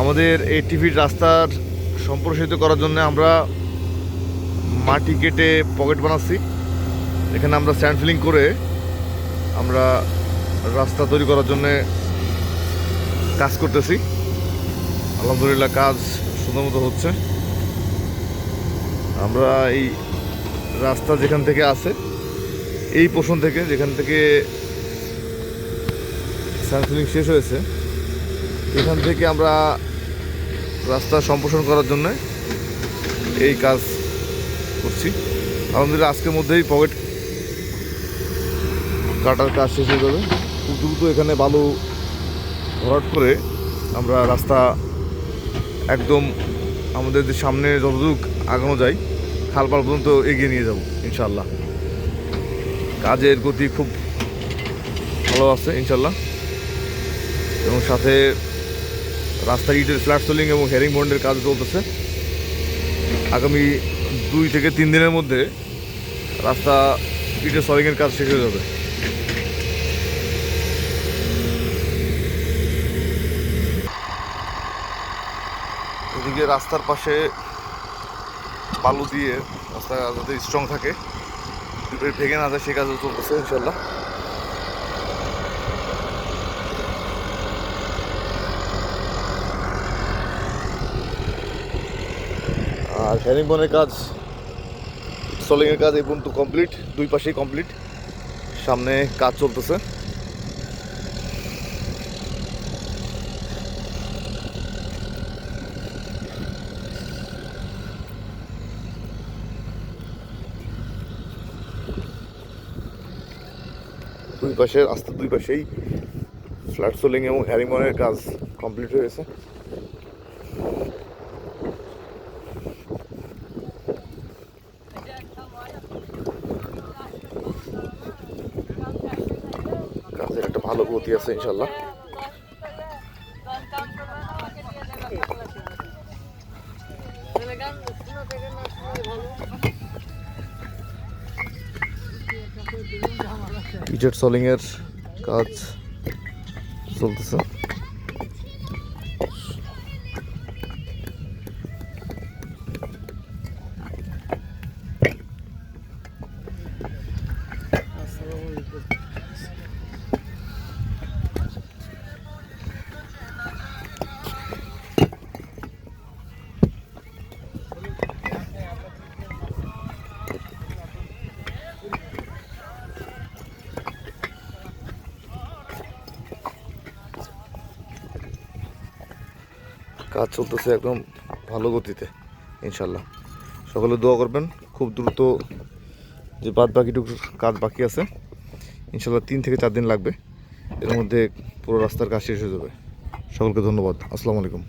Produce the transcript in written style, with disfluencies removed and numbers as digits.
আমাদের 80 ফিট রাস্তার সম্প্রসারিত করার জন্য আমরা মাটি কেটে পকেট বানাচ্ছি। এখানে আমরা স্যান্ড ফিলিং করে আমরা রাস্তা তৈরি করার জন্য কাজ করতেছি। আলহামদুলিল্লাহ কাজ সুন্দর মতো হচ্ছে। আমরা এই রাস্তা যেখান থেকে আছে, এই পোর্শন থেকে যেখান থেকে স্যান্ড ফিলিং শেষ হয়েছে, এখান থেকে আমরা রাস্তা সম্প্রসারণ করার জন্য এই কাজ করছি। আলহামদুলিল্লাহ আজকের মধ্যেই পকেট কাটার কাজ শেষ হয়ে যাবে। খুব দ্রুত এখানে বালু ভরাট করে আমরা রাস্তা একদম আমাদের যে সামনে যতটুক আগানো যায় খালপাল পর্যন্ত এগিয়ে নিয়ে যাব ইনশাল্লাহ। কাজের গতি খুব ভালো আছে ইনশাল্লাহ, এবং সাথে রাস্তা ইটের ফ্ল্যাট সোলিং এবং হেরিং বন্ডের কাজ চলতেছে। আগামী 2 থেকে 3 দিনের মধ্যে রাস্তা ইটের সলিংয়ের কাজ শেষ হয়ে যাবে। এদিকে রাস্তার পাশে বালু দিয়ে রাস্তা যাতে স্ট্রং থাকে, ভেঙে না যায়, সে কাজও চলতেছে ইনশাল্লাহ। আর হেরিং বনের কাজ, সোলিংয়ের কাজ এই পর্যন্ত কমপ্লিট, 2 পাশেই কমপ্লিট, সামনে কাজ চলতেছে। দুই পাশে রাস্তার 2 পাশেই ফ্ল্যাট সোলিং এবং হেরিং বনের কাজ কমপ্লিট হয়েছে। কাজের একটা ভালো গতি আছে ইনশাল্লাহ। ইটের সোলিং এর কাজ চলতেছে। কাজ চলতেছে একদম ভালো গতিতে ইনশাল্লাহ। সকলে দোয়া করবেন, খুব দ্রুত যে বাদ বাকিটুকু কাজ বাকি আছে ইনশাল্লাহ 3 থেকে 4 দিন লাগবে, এর মধ্যে পুরো রাস্তার কাজ শেষ হয়ে যাবে। সকলকে ধন্যবাদ। আসসালামু আলাইকুম।